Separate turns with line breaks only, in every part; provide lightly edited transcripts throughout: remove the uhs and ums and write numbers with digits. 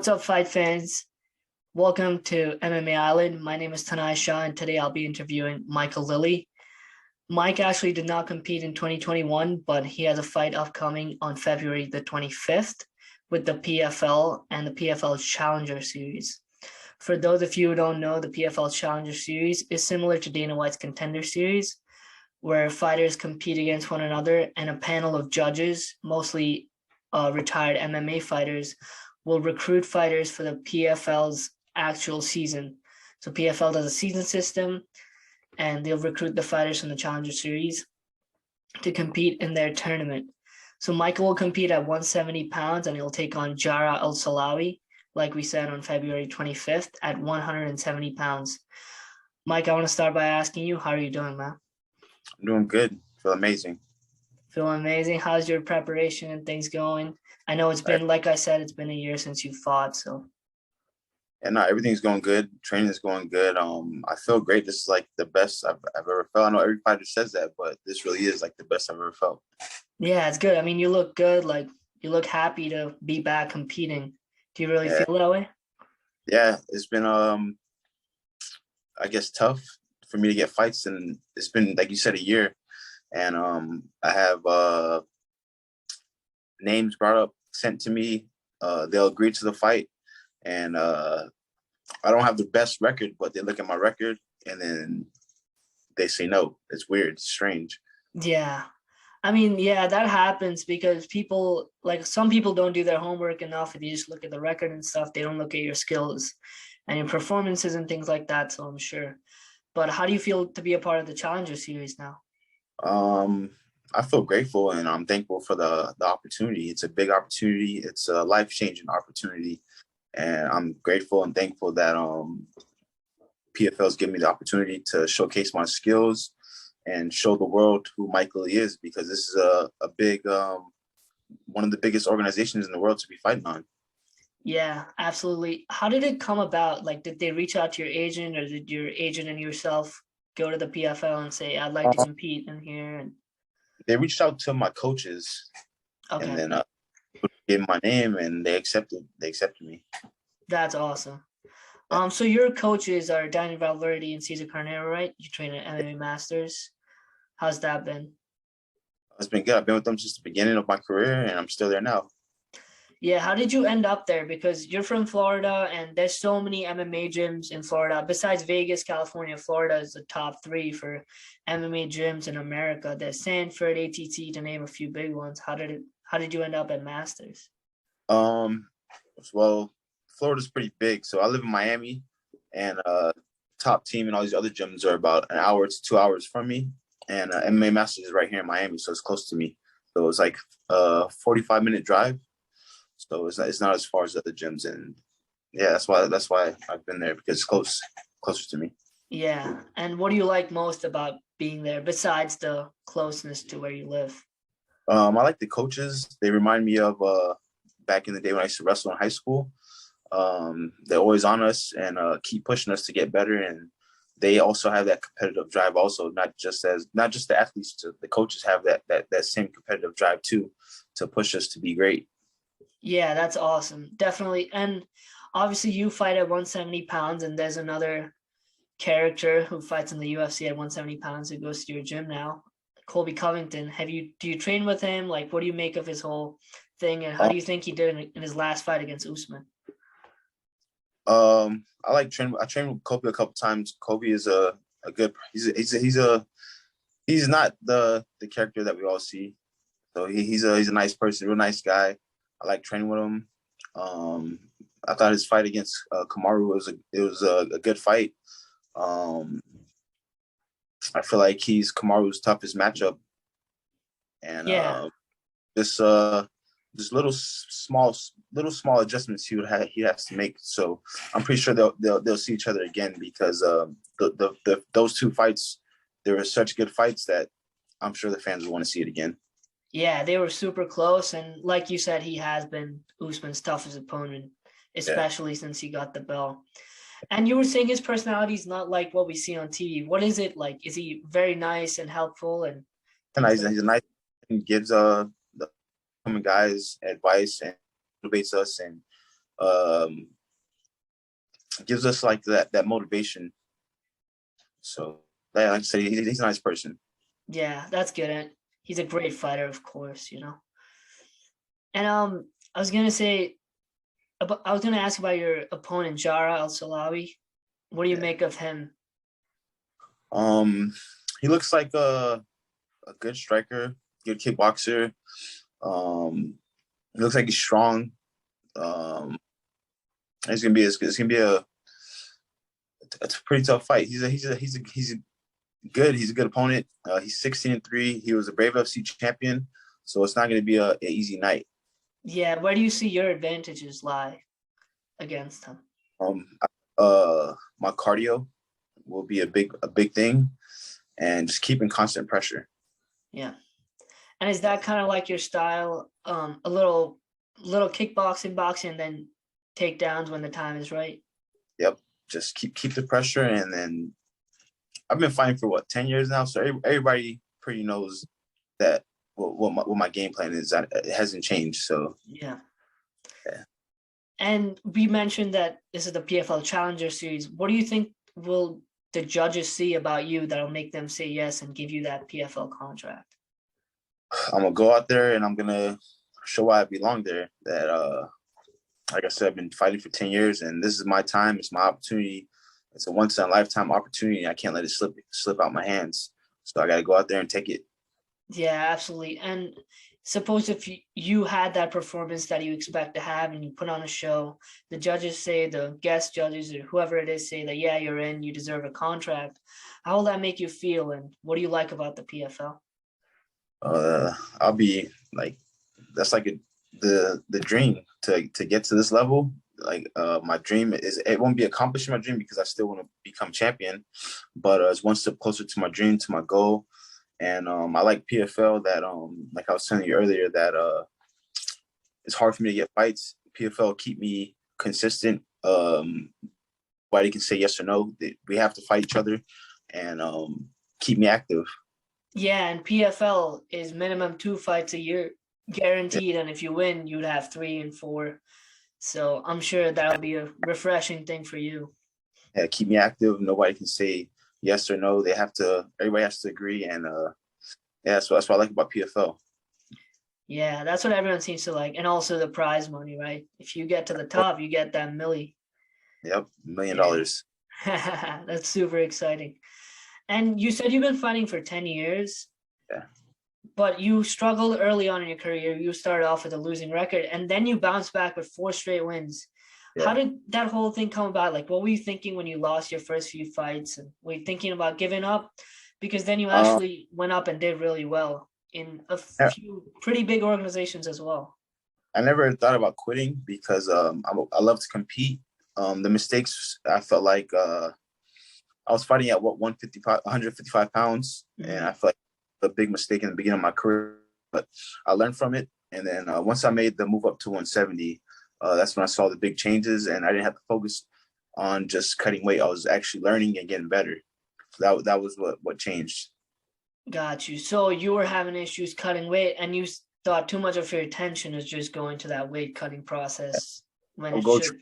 What's up, fight fans? Welcome to MMA Island. My name is Tanai Shah, and today I'll be interviewing Michael Lilly. Mike actually did not compete in 2021, but he has a fight upcoming on February the 25th with the PFL and the PFL Challenger Series. For those of you who don't know, the PFL Challenger Series is similar to Dana White's Contender Series, where fighters compete against one another and a panel of judges, mostly retired MMA fighters, will recruit fighters for the PFL's actual season. So PFL does a season system, and they'll recruit the fighters from the Challenger Series to compete in their tournament. So Michael will compete at 170 pounds, and he'll take on Jara Al-Salawi, like we said, on February 25th at 170 pounds. Mike, I want to start by asking you, how are you doing, man?
I'm doing good. Feel amazing.
Feeling amazing. How's your preparation and things going? I know it's been, like I said, it's been a year since you fought, so.
And everything's going good. Training is going good. I feel great. This is like the best I've ever felt. I know every fighter says that, but this really is like the best I've ever felt.
Yeah, it's good. I mean, you look good. Like, you look happy to be back competing. Do you really feel that way?
Yeah, it's been I guess tough for me to get fights, and it's been, like you said, a year. And I have names brought up, sent to me. They'll agree to the fight, and I don't have the best record, but they look at my record and then they say no. It's weird. It's strange.
Yeah. I mean, yeah, that happens because people, like, some people don't do their homework enough, and you just look at the record and stuff. They don't look at your skills and your performances and things like that, so I'm sure. But how do you feel to be a part of the Challenger Series now?
I feel grateful, and I'm thankful for the opportunity. It's a big opportunity. It's a life-changing opportunity. And I'm grateful and thankful that PFL's given me the opportunity to showcase my skills and show the world who Michael is, because this is a big, one of the biggest organizations in the world to be fighting on.
Yeah, absolutely. How did it come about? Like, did they reach out to your agent, or did your agent and yourself go to the PFL and say, I'd like to compete in here? And
They reached out to my coaches, and then gave my name, and they accepted me.
That's awesome. So your coaches are Daniel Valverde and Cesar Carnero, right? You train at MMA Masters. How's that been?
It's been good. I've been with them since the beginning of my career, and I'm still there now.
Yeah, how did you end up there? Because you're from Florida, and there's so many MMA gyms in Florida. Besides Vegas, California, Florida is the top 3 for MMA gyms in America. There's Sanford, ATT, to name a few big ones. How did you end up at Masters?
Well, Florida's pretty big, so I live in Miami, and top team and all these other gyms are about an hour to 2 hours from me, and MMA Masters is right here in Miami, so it's close to me. So it's like a 45-minute drive. So it's not as far as the other gyms, and yeah, that's why I've been there, because it's closer to me.
Yeah, and what do you like most about being there besides the closeness to where you live?
I like the coaches. They remind me of back in the day when I used to wrestle in high school. They're always on us and keep pushing us to get better, and they also have that competitive drive. Also, not just the athletes, the coaches have that same competitive drive too, to push us to be great.
Yeah, that's awesome. Definitely. And obviously you fight at 170 pounds, and there's another character who fights in the UFC at 170 pounds who goes to your gym now, Colby Covington. Do you train with him? Like, what do you make of his whole thing, and how do you think he did in his last fight against Usman?
I trained with Colby a couple times. Colby is a good, he's not the character that we all see. So he's a nice person, real nice guy. I like training with him. I thought his fight against Kamaru was a good fight. I feel like he's Kamaru's toughest matchup, and just little small adjustments he has to make. So I'm pretty sure they'll see each other again, because those two fights, they were such good fights that I'm sure the fans will want to see it again.
Yeah, they were super close, and like you said, he has been Usman's toughest opponent, especially since he got the belt. And you were saying his personality is not like what we see on TV. What is it like? Is he very nice and helpful? And
he's a nice. He gives the guys advice and motivates us, and um, gives us like that motivation. So like I say, he's a nice person.
Yeah, that's good. And he's a great fighter, of course, And I was gonna say, I was gonna ask about your opponent, Jara Al Salawi. What do you
Yeah.
make of him?
He looks like a good striker, good kickboxer. He looks like he's strong. It's gonna be it's a pretty tough fight. He's good. He's a good opponent. He's 16-3. He was a Brave FC champion, so it's not gonna be an easy night.
Yeah, where do you see your advantages lie against him?
Um, my cardio will be a big thing, and just keeping constant pressure.
Yeah. And is that kind of like your style? A little kickboxing, boxing, and then takedowns when the time is right.
Yep, just keep the pressure, and then I've been fighting for 10 years now, so everybody pretty knows that what my game plan is. It hasn't changed, so
Yeah.
yeah.
And we mentioned that this is the PFL Challenger Series. What do you think will the judges see about you that'll make them say yes and give you that PFL contract?
I'm gonna go out there and I'm gonna show why I belong there. That like I said, I've been fighting for 10 years, and this is my time. It's my opportunity. It's a once in a lifetime opportunity. I can't let it slip out my hands. So I got to go out there and take it.
Yeah, absolutely. And suppose if you had that performance that you expect to have and you put on a show, the judges say, the guest judges or whoever it is say that, yeah, you're in, you deserve a contract. How will that make you feel? And what do you like about the PFL?
I'll be like, that's like the dream to get to this level. Like my dream is, it won't be accomplishing my dream because I still want to become champion, but it's one step closer to my dream, to my goal. And I like PFL that like I was telling you earlier that it's hard for me to get fights. PFL keep me consistent. Nobody can say yes or no. We have to fight each other, and keep me active.
Yeah, and PFL is minimum 2 fights a year
Yeah,
guaranteed. And if you win, you'd have 3 and 4. So I'm sure that'll be a refreshing thing for you.
yeah, keep me active. Nobody can say yes or no. They have to. Everybody has to agree, and yeah, so that's what I like about PFL.
Yeah, that's what everyone seems to like. And also the prize money, right? If you get to the top, you get that millie.
Yep, $1 million.
Yeah. That's super exciting. And you said you've been fighting for 10 years,
Yeah,
but you struggled early on in your career. You started off with a losing record, and then you bounced back with 4 straight wins. How
yeah.
did that whole thing come about? Like, what were you thinking when you lost your first few fights? And were you thinking about giving up? Because then you
Um,
actually went up and did really well in a
I
few pretty big organizations as well.
I never thought about quitting because I love to compete. The mistakes I felt like I was fighting at 155 pounds, and I
Mhm.
felt like a big mistake in the beginning of my career. But I learned from it, and then once I made the move up to 170, that's when I saw the big changes, and I didn't have to focus on just cutting weight. I was actually learning and getting better. So that was what changed.
Got you. So you were having issues cutting weight, and you thought too much of your attention is just going to that weight cutting process when
I
it
would go
should.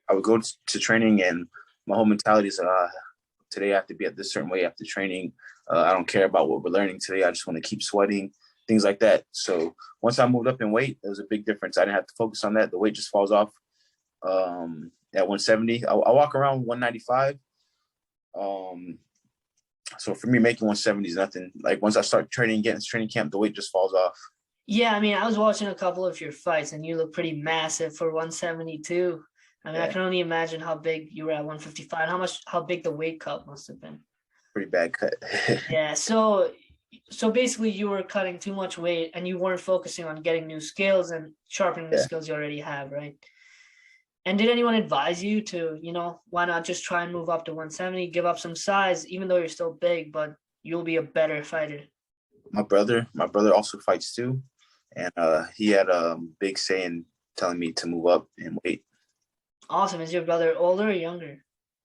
I would go to training, and my whole mentality is today I have to be at this certain way after training. I don't care about what we're learning today. I just want to keep sweating, things like that. So once I moved up in weight, there was a big difference. I didn't have to focus on that. The weight just falls off at 170. I walk around 195. Um, so for me, making 170 is nothing. Like once I start training, getting to training camp, the weight just falls off.
Yeah, I mean, I was watching a couple of your fights, and you look pretty massive for 172. I mean, I
Yeah,
can only imagine how big you were at 155. How big the weight cut must have been.
pretty bad cut.
Yeah, so basically you were cutting too much weight and you weren't focusing on getting new skills and sharpening the
Yeah.
skills you already have, right? And did anyone advise you to, why not just try and move up to 170, give up some size, even though you're still big, but you'll be a better fighter?
My brother also fights too, and he had a big say in telling me to move up and weight.
Awesome. Is your brother older or younger?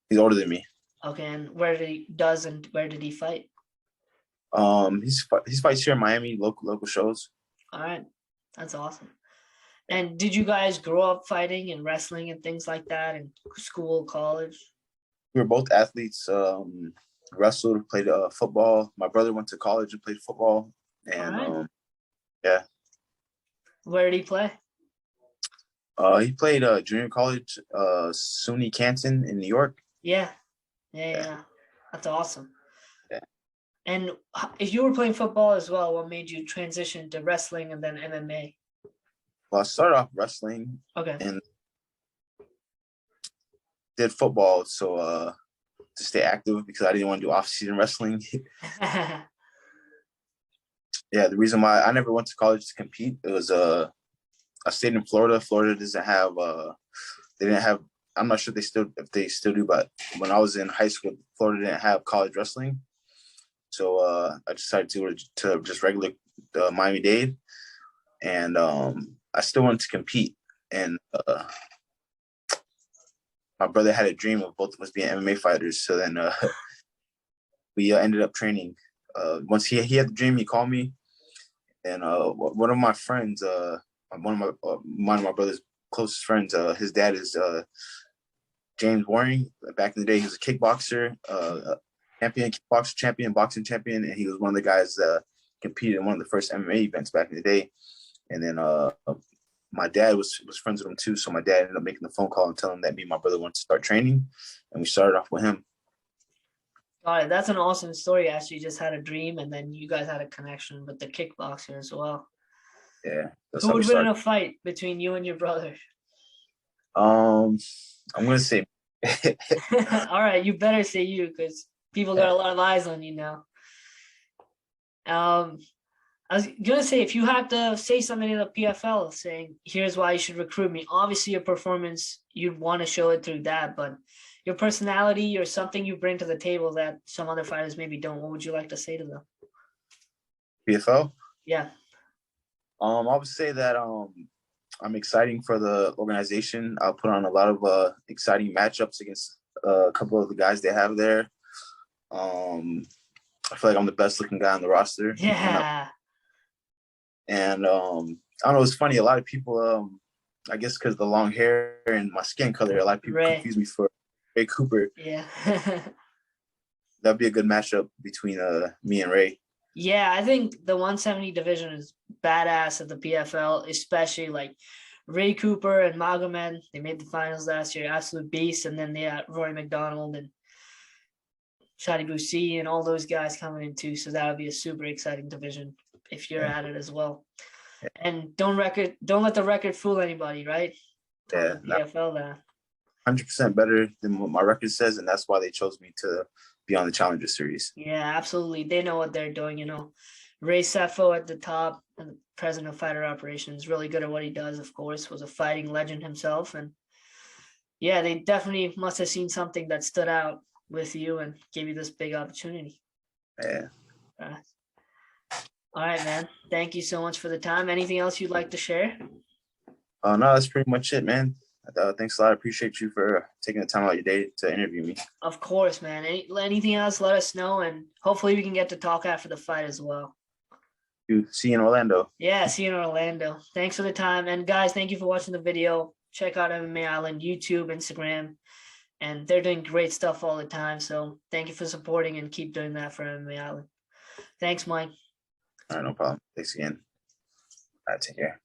He's older than me.
Okay, and where did he fight?
He's fights here in Miami, local shows.
All right, that's awesome. And did you guys grow up fighting and wrestling and things like that in school, college?
We were both athletes. Wrestled, played football. My brother went to college and played football.
All
And
right.
yeah.
Where did he play?
He played junior college, SUNY Canton in New York.
Yeah.
Yeah.
That's awesome.
Yeah.
And if you were playing football as well, what made you transition to wrestling and then MMA?
Well, I started off wrestling
Okay.
and did football, so to stay active because I didn't want to do off-season wrestling. Yeah, the reason why I never went to college to compete, it was I stayed in Florida. Florida doesn't have they didn't have, I'm not sure if they still do, but when I was in high school, Florida didn't have college wrestling. So I decided to just regular Miami-Dade, and I still wanted to compete. And my brother had a dream of both of us being MMA fighters. So then we ended up training. Once he had the dream, he called me, and one of my friends, one of my brother's closest friends, his dad is James Waring. Back in the day, he was a kickboxer, champion, kickboxer champion, boxing champion, and he was one of the guys that competed in one of the first MMA events back in the day. And then my dad was friends with him too, so my dad ended up making the phone call and telling him that me and my brother wanted to start training, and we started off with him.
Got it. That's an awesome story. Actually, you just had a dream, and then you guys had a connection with the kickboxer as well.
Yeah, that's
Who
how we
would win in
started.
a fight between you and your brother?
I'm gonna say
All right, you better say you, because people got a lot of eyes on you now. I was gonna say, if you had to say something in the PFL saying, here's why you should recruit me, obviously your performance, you'd want to show it through that, but your personality or something you bring to the table that some other fighters maybe don't, what would you like to say to them?
PFL.
Yeah.
I would say that I'm exciting for the organization. I'll put on a lot of exciting matchups against a couple of the guys they have there. I feel like I'm the best looking guy on the roster.
Yeah.
And I don't know, it's funny. A lot of people, I guess because of the long hair and my skin color, a lot of people
Ray.
confuse me for Ray Cooper.
Yeah.
That'd be a good matchup between me and Ray.
Yeah, I think the 170 division is badass at the PFL, especially like Ray Cooper and Magomed. They made the finals last year, absolute beast. And then they had Rory McDonald and Shadi Busi and all those guys coming in too. So that would be a super exciting division if you're at it as well. And don't let the record fool anybody, right?
Yeah,
the PFL that
100% better than what my record says, and that's why they chose me to be on the Challenger Series.
Yeah, absolutely. They know what they're doing, you know. Ray Sefo at the top and the president of fighter operations, really good at what he does, of course, was a fighting legend himself. And yeah, they definitely must have seen something that stood out with you and gave you this big opportunity.
Yeah.
All right, man. Thank you so much for the time. Anything else you'd like to share?
No, that's pretty much it, man. Thanks a lot. I appreciate you for taking the time out of your day to interview me.
Of course, man. Anything else, let us know, and hopefully we can get to talk after the fight as well.
See you in Orlando.
Yeah, see you in Orlando. Thanks for the time. And guys, thank you for watching the video. Check out MMA Island, YouTube, Instagram, and they're doing great stuff all the time. So thank you for supporting and keep doing that for MMA Island. Thanks, Mike.
All right, no problem. Thanks again. All right, take care.